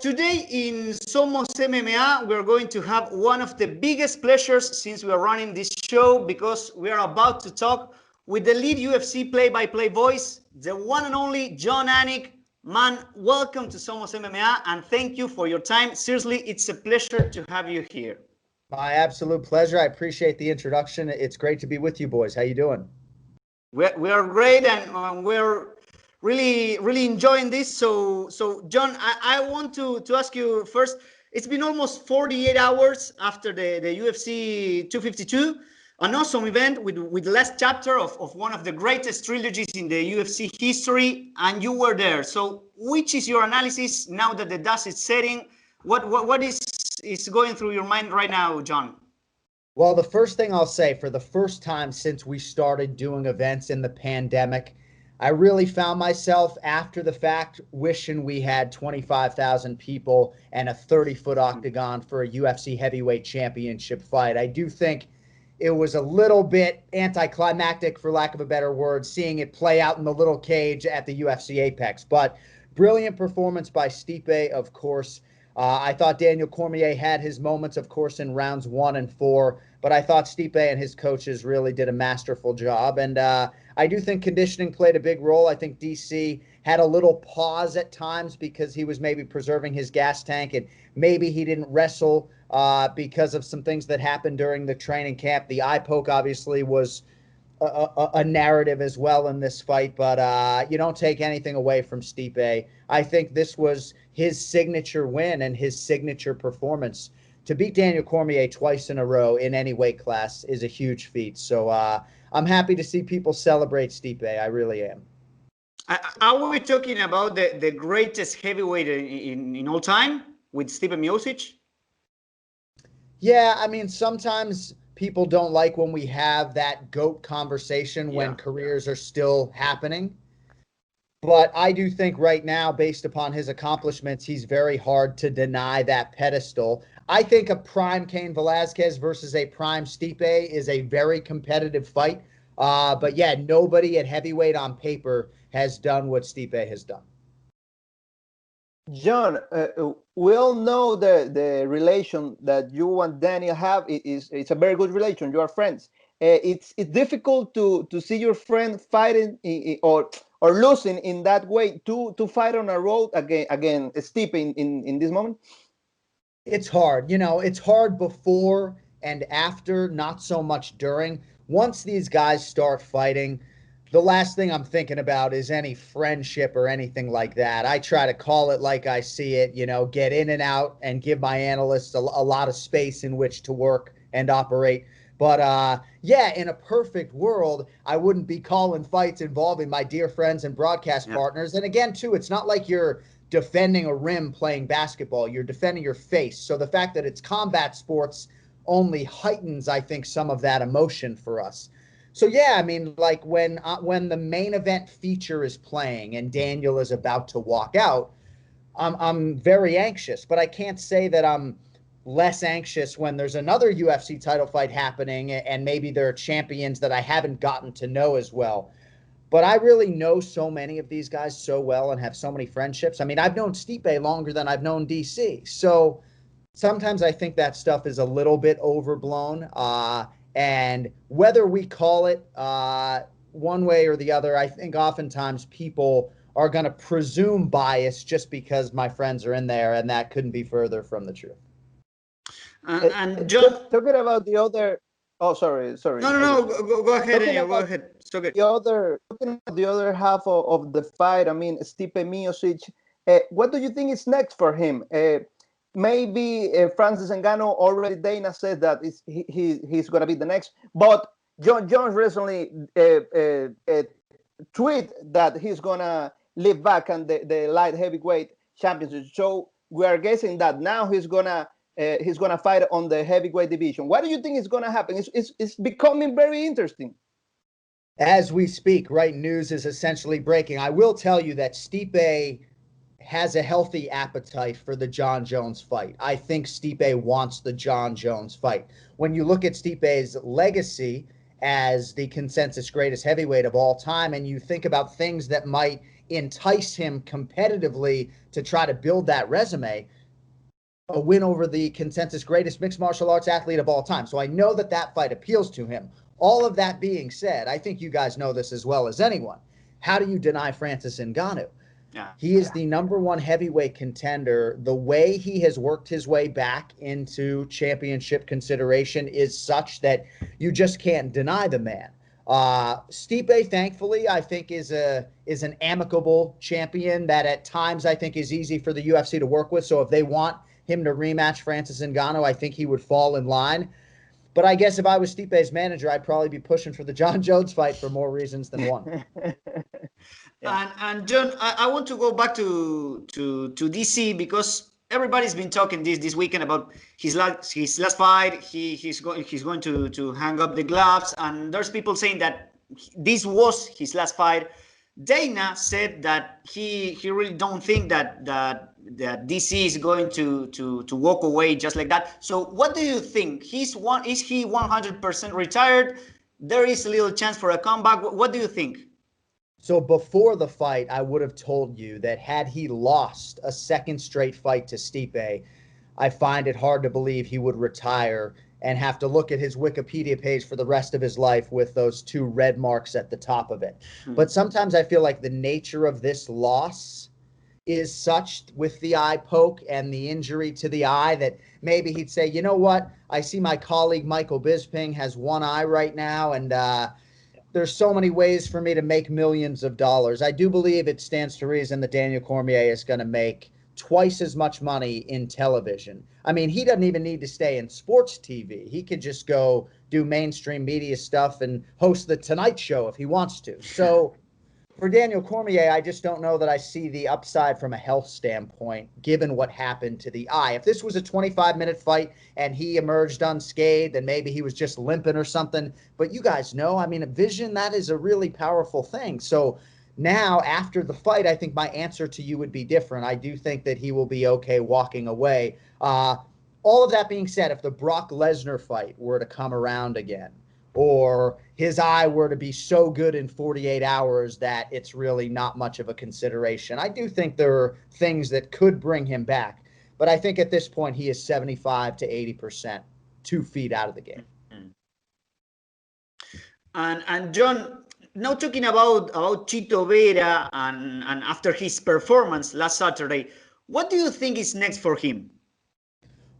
today in Somos MMA, we're going to have one of the biggest pleasures since we are running this show, because we are about to talk with the lead UFC play-by-play voice, the one and only Jon Anik. Man, welcome to Somos MMA, and thank you for your time. Seriously, it's a pleasure to have you here. My absolute pleasure. I appreciate the introduction. It's great to be with you boys. How you doing? We are great, and we're really enjoying this. So Jon, I want to ask you first. It's been almost 48 hours after the UFC 252, an awesome event with the last chapter of one of the greatest trilogies in the UFC history, and you were there. So which is your analysis now that the dust is setting? What is going through your mind right now, Jon? Well, the first thing I'll say, for the first time since we started doing events in the pandemic, I really found myself after the fact wishing we had 25,000 people and a 30-foot octagon for a UFC heavyweight championship fight. I do think it was a little bit anticlimactic, for lack of a better word, seeing it play out in the little cage at the UFC Apex. But brilliant performance by Stipe, of course. I thought Daniel Cormier had his moments, of course, in rounds 1 and 4, but I thought Stipe and his coaches really did a masterful job. And I do think conditioning played a big role. I think DC had a little pause at times because he was maybe preserving his gas tank, and maybe he didn't wrestle because of some things that happened during the training camp. The eye poke obviously was a narrative as well in this fight, but you don't take anything away from Stipe. I think this was his signature win and his signature performance. To beat Daniel Cormier twice in a row in any weight class is a huge feat. So I'm happy to see people celebrate Stipe. I really am. Are we talking about the greatest heavyweight in all time with Stipe Miocic? Yeah, I mean, sometimes people don't like when we have that GOAT conversation when careers are still happening. But I do think right now, based upon his accomplishments, he's very hard to deny that pedestal. I think a prime Cain Velasquez versus a prime Stipe is a very competitive fight. But yeah, nobody at heavyweight on paper has done what Stipe has done. Jon, we all know the relation that you and Daniel have. It's a very good relation. You are friends. It's difficult to see your friend fighting or losing in that way to fight on a road again Stipe in this moment. It's hard. You know, it's hard before and after, not so much during. Once these guys start fighting, the last thing I'm thinking about is any friendship or anything like that. I try to call it like I see it, you know, get in and out and give my analysts a lot of space in which to work and operate. But yeah, in a perfect world, I wouldn't be calling fights involving my dear friends and broadcast partners. And again, too, it's not like you're defending a rim playing basketball. You're defending your face. So the fact that it's combat sports only heightens, I think, some of that emotion for us. So yeah, I mean, like when the main event feature is playing and Daniel is about to walk out, I'm very anxious. But I can't say that I'm less anxious when there's another UFC title fight happening and maybe there are champions that I haven't gotten to know as well. But I really know so many of these guys so well and have so many friendships. I mean, I've known Stipe longer than I've known DC. So sometimes I think that stuff is a little bit overblown. And whether we call it one way or the other, I think oftentimes people are going to presume bias just because my friends are in there, and that couldn't be further from the truth. And just talking about the other. Oh, sorry. No. Go ahead, Daniel. Go ahead. So good. Talking about the other half of the fight. I mean, Stipe Miocic. What do you think is next for him? Maybe Francis Ngannou already. Dana said that he's going to be the next. But Jon Jones recently tweet that he's going to live back on the light heavyweight championship. So we are guessing that now he's gonna fight on the heavyweight division. What do you think is gonna happen? It's becoming very interesting. As we speak, right, news is essentially breaking. I will tell you that Stipe has a healthy appetite for the Jon Jones fight. I think Stipe wants the Jon Jones fight. When you look at Stipe's legacy as the consensus greatest heavyweight of all time, and you think about things that might entice him competitively to try to build that resume, a win over the consensus greatest mixed martial arts athlete of all time. So I know that that fight appeals to him. All of that being said, I think you guys know this as well as anyone. How do you deny Francis Ngannou? Yeah. He is the #1 heavyweight contender. The way he has worked his way back into championship consideration is such that you just can't deny the man. Stipe, thankfully, I think is an amicable champion that at times I think is easy for the UFC to work with. So if they want him to rematch Francis Ngannou, I think he would fall in line. But I guess if I was Stipe's manager, I'd probably be pushing for the John Jones fight for more reasons than one. Yeah. And John, I want to go back to DC because everybody's been talking this weekend about his last fight. He's going to hang up the gloves, and there's people saying that this was his last fight. Dana said that he really don't think that DC is going to walk away just like that. So what do you think? Is he 100% retired? There is a little chance for a comeback. What do you think? So before the fight, I would have told you that had he lost a second straight fight to Stipe, I find it hard to believe he would retire and have to look at his Wikipedia page for the rest of his life with those 2 red marks at the top of it. But sometimes I feel like the nature of this loss is such with the eye poke and the injury to the eye that maybe he'd say, you know what, I see my colleague Michael Bisping has one eye right now, and there's so many ways for me to make millions of dollars. I do believe it stands to reason that Daniel Cormier is going to make twice as much money in television. I mean, he doesn't even need to stay in sports TV. He could just go do mainstream media stuff and host the Tonight Show if he wants to. So for Daniel Cormier, I just don't know that I see the upside from a health standpoint, given what happened to the eye. If this was a 25-minute fight and he emerged unscathed, then maybe he was just limping or something. But you guys know, I mean, a vision, that is a really powerful thing. So now, after the fight, I think my answer to you would be different. I do think that he will be okay walking away. All of that being said, if the Brock Lesnar fight were to come around again, or his eye were to be so good in 48 hours that it's really not much of a consideration, I do think there are things that could bring him back. But I think at this point, he is 75 to 80%, 2 feet out of the game. And John, now talking about Chito Vera and after his performance last Saturday, what do you think is next for him?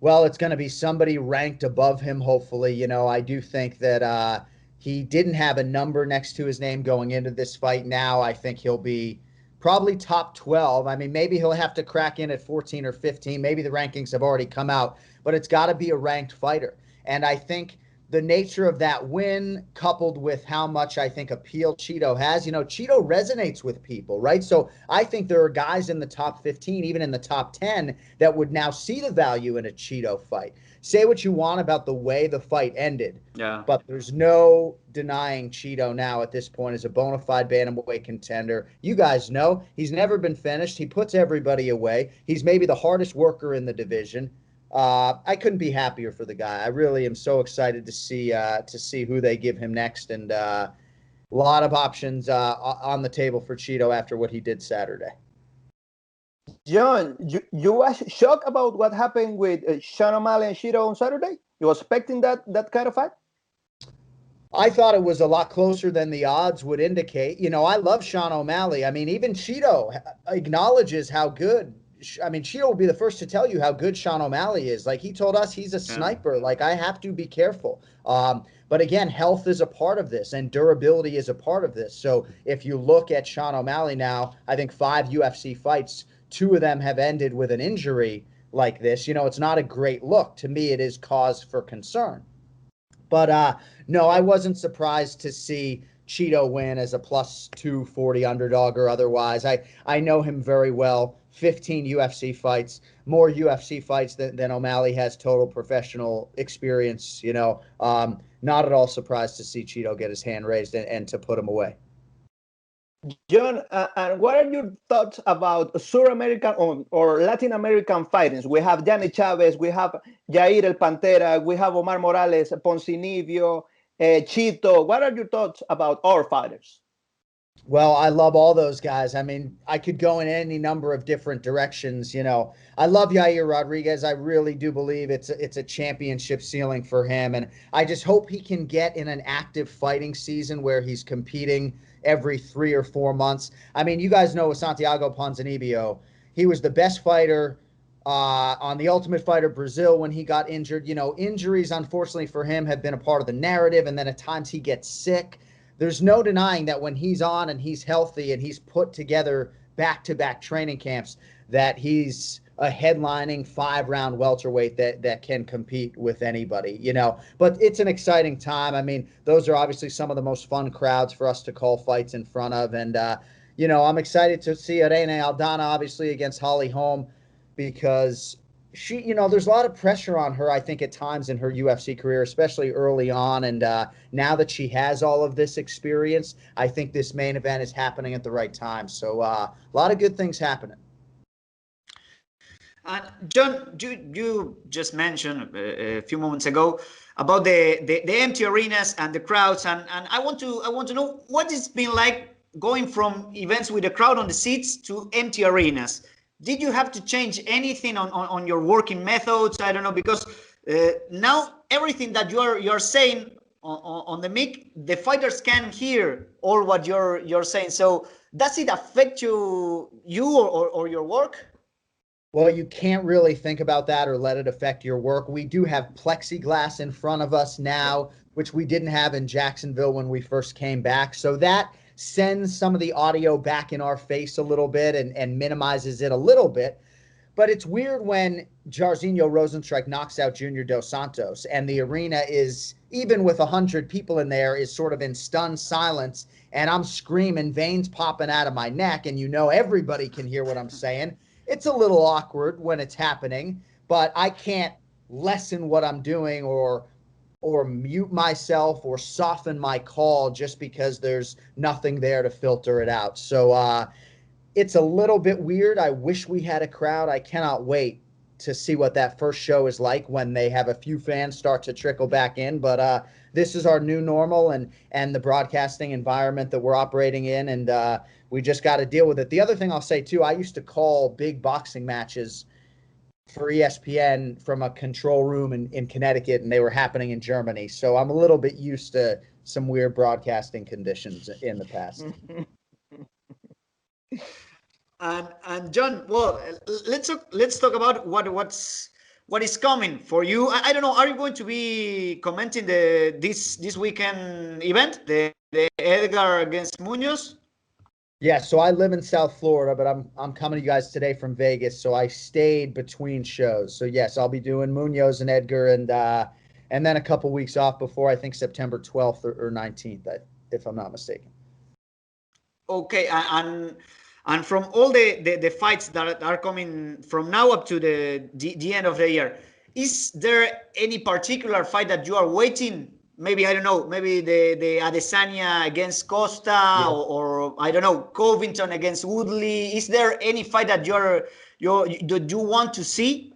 Well, it's going to be somebody ranked above him, hopefully. You know, I do think that he didn't have a number next to his name going into this fight. Now I think he'll be probably top 12. I mean, maybe he'll have to crack in at 14 or 15. Maybe the rankings have already come out, but it's got to be a ranked fighter. And I think the nature of that win, coupled with how much I think appeal Chito has, you know, Chito resonates with people, right? So I think there are guys in the top 15, even in the top 10, that would now see the value in a Chito fight. Say what you want about the way the fight ended, but there's no denying Chito now at this point as a bona fide bantamweight contender. You guys know he's never been finished. He puts everybody away. He's maybe the hardest worker in the division. I couldn't be happier for the guy. I really am so excited to see who they give him next, and a lot of options on the table for Chito after what he did Saturday. John, you was shocked about what happened with Sean O'Malley and Chito on Saturday? You were expecting that kind of fight? I thought it was a lot closer than the odds would indicate. You know, I love Sean O'Malley. I mean, even Chito acknowledges how good. I mean, Chito will be the first to tell you how good Sean O'Malley is. Like, he told us he's a sniper. Like, I have to be careful. But again, health is a part of this, and durability is a part of this. So if you look at Sean O'Malley now, I think 5 UFC fights, 2 of them have ended with an injury like this. You know, it's not a great look. To me, it is cause for concern. But no, I wasn't surprised to see Chito win as a plus 240 underdog or otherwise. I know him very well. 15 UFC fights, more UFC fights than O'Malley has total professional experience. You know, not at all surprised to see Chito get his hand raised and to put him away. John, and what are your thoughts about South American or Latin American fightings? We have Yanni Chavez, we have Jair El Pantera, we have Omar Morales, Poncinibio, Chito. What are your thoughts about our fighters? Well, I love all those guys. I mean, I could go in any number of different directions. I love Yair Rodriguez. I really do believe it's a championship ceiling for him, and I just hope he can get in an active fighting season where he's competing every 3 or 4 months. I mean, you guys know with Santiago Ponzinibbio, he was the best fighter on the Ultimate Fighter Brazil when he got injured. Injuries, unfortunately for him, have been a part of the narrative, and then at times he gets sick. There's no denying that when he's on and he's healthy and he's put together back-to-back training camps, that he's a headlining 5-round welterweight that can compete with anybody. But it's an exciting time. I mean, those are obviously some of the most fun crowds for us to call fights in front of. And, I'm excited to see Irene Aldana, obviously, against Holly Holm, because there's a lot of pressure on her, I think, at times in her UFC career, especially early on. And now that she has all of this experience, I think this main event is happening at the right time. So a lot of good things happening. John, you just mentioned a few moments ago about the empty arenas and the crowds, and I want to know what it's been like going from events with a crowd on the seats to empty arenas. Did you have to change anything on your working methods? I don't know, because now everything that you're saying on the mic, the fighters can hear all what you're saying. So does it affect you or your work? Well, you can't really think about that or let it affect your work. We do have plexiglass in front of us now, which we didn't have in Jacksonville when we first came back. So that sends some of the audio back in our face a little bit and minimizes it a little bit. But it's weird when Jairzinho Rozenstruik knocks out Junior Dos Santos and the arena is, even with 100 people in there, is sort of in stunned silence, and I'm screaming, veins popping out of my neck, and everybody can hear what I'm saying. It's a little awkward when it's happening, but I can't lessen what I'm doing or mute myself or soften my call just because there's nothing there to filter it out. So it's a little bit weird. I wish we had a crowd. I cannot wait to see what that first show is like when they have a few fans start to trickle back in. But this is our new normal and the broadcasting environment that we're operating in, and we just got to deal with it. The other thing I'll say too, I used to call big boxing matches for ESPN from a control room in Connecticut, and they were happening in Germany. So I'm a little bit used to some weird broadcasting conditions in the past. And John, well, let's talk about what is coming for you. I don't know. Are you going to be commenting this weekend event, the Edgar against Munoz? Yeah, so I live in South Florida, but I'm coming to you guys today from Vegas. So I stayed between shows. So yes, I'll be doing Munoz and Edgar, and then a couple weeks off before, I think, September 12th or 19th, if I'm not mistaken. Okay, and from all the fights that are coming from now up to the end of the year, is there any particular fight that you are waiting? Maybe, I don't know, maybe the Adesanya against Costa, Yeah. or I don't know, Covington against Woodley. Is there any fight that you want to see?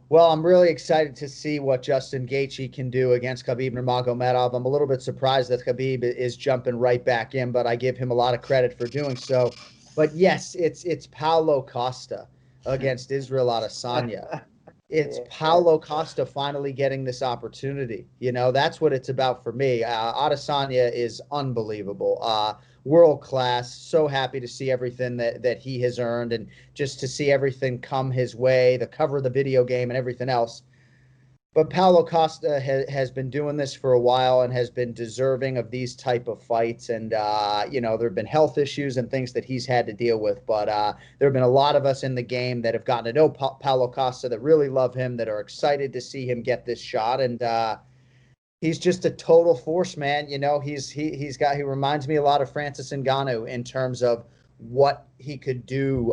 Well, I'm really excited to see what Justin Gaethje can do against Khabib Nurmagomedov. I'm a little bit surprised that Khabib is jumping right back in, but I give him a lot of credit for doing so. But yes, it's Paulo Costa against Israel Adesanya. It's Paulo Costa finally getting this opportunity. That's what it's about for me. Adesanya is unbelievable. World class. So happy to see everything that he has earned and just to see everything come his way, the cover of the video game and everything else. But Paulo Costa has been doing this for a while and has been deserving of these type of fights. And, there have been health issues and things that he's had to deal with. But there have been a lot of us in the game that have gotten to know Paulo Costa, that really love him, that are excited to see him get this shot. And he's just a total force, man. He reminds me a lot of Francis Ngannou in terms of what he could do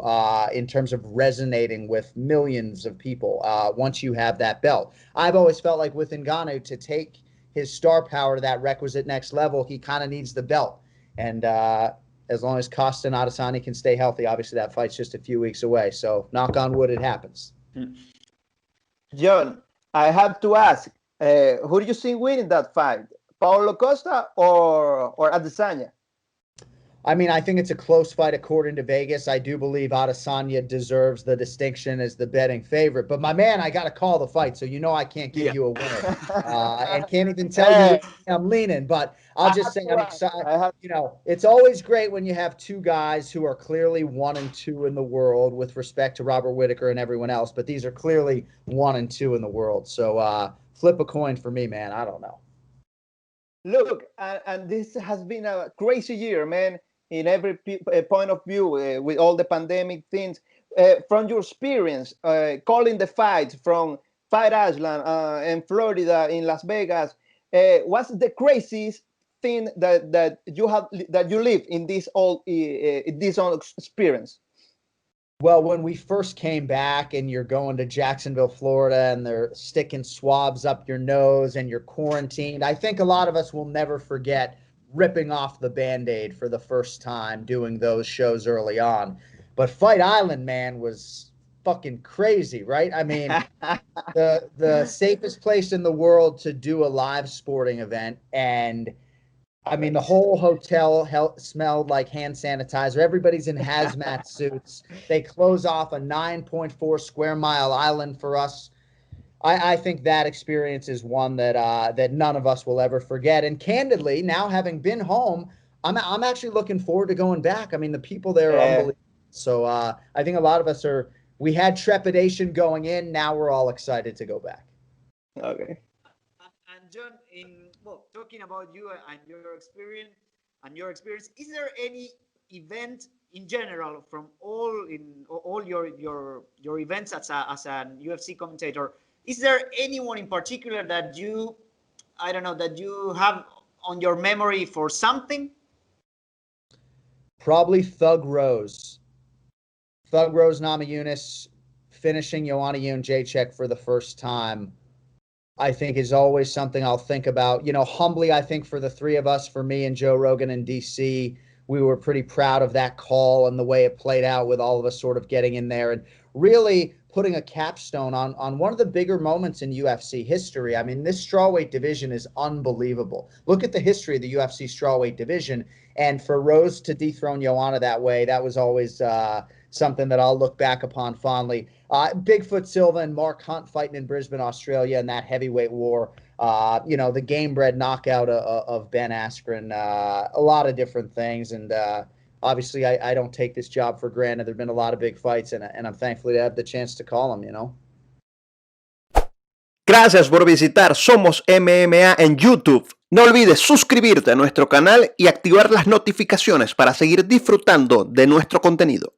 in terms of resonating with millions of people once you have that belt. I've always felt like with Ngannou, to take his star power to that requisite next level, he kind of needs the belt. And as long as Costa and Adesanya can stay healthy, obviously that fight's just a few weeks away. So knock on wood, it happens. John, I have to ask, who do you see winning that fight? Paulo Costa or Adesanya? I mean, I think it's a close fight according to Vegas. I do believe Adesanya deserves the distinction as the betting favorite. But my man, I got to call the fight, so you know I can't give you a winner, and can't even tell you which way I'm leaning. But I'll just say I'm excited. You know, it's always great when you have two guys who are clearly 1 and 2 in the world with respect to Robert Whittaker and everyone else. But these are clearly 1 and 2 in the world. So flip a coin for me, man. I don't know. Look, and this has been a crazy year, man, in every point of view, with all the pandemic things. From your experience, calling the fights from Fight Island in Florida, in Las Vegas, what's the craziest thing that you live in this all experience? Well, when we first came back and you're going to Jacksonville, Florida, and they're sticking swabs up your nose and you're quarantined, I think a lot of us will never forget ripping off the Band-Aid for the first time doing those shows early on. But Fight Island, man, was fucking crazy, right? I mean, the safest place in the world to do a live sporting event, and I mean, the whole hotel smelled like hand sanitizer. Everybody's in hazmat suits. They close off a 9.4 square mile island for us. I think that experience is one that none of us will ever forget. And candidly, now having been home, I'm actually looking forward to going back. I mean, the people there are unbelievable. So I think a lot of us we had trepidation going in. Now we're all excited to go back. Okay. And Jon, talking about you and your experience, is there any event in general from all your events as an UFC commentator? Is there anyone in particular that you have on your memory for something? Probably Thug Rose Namajunas finishing Joanna Jędrzejczyk for the first time, I think is always something I'll think about. You know, humbly, I think for the three of us, for me and Joe Rogan in DC, we were pretty proud of that call and the way it played out, with all of us sort of getting in there and really putting a capstone on one of the bigger moments in UFC history. I mean, this strawweight division is unbelievable. Look at the history of the UFC strawweight division. And for Rose to dethrone Joanna that way, that was always something that I'll look back upon fondly. Bigfoot Silva and Mark Hunt fighting in Brisbane, Australia, in that heavyweight war. The game-bred knockout of Ben Askren. A lot of different things. And obviously, I don't take this job for granted. There have been a lot of big fights, and I'm thankful to have the chance to call them, you know. Gracias por visitar Somos MMA en YouTube. No olvides suscribirte a nuestro canal y activar las notificaciones para seguir disfrutando de nuestro contenido.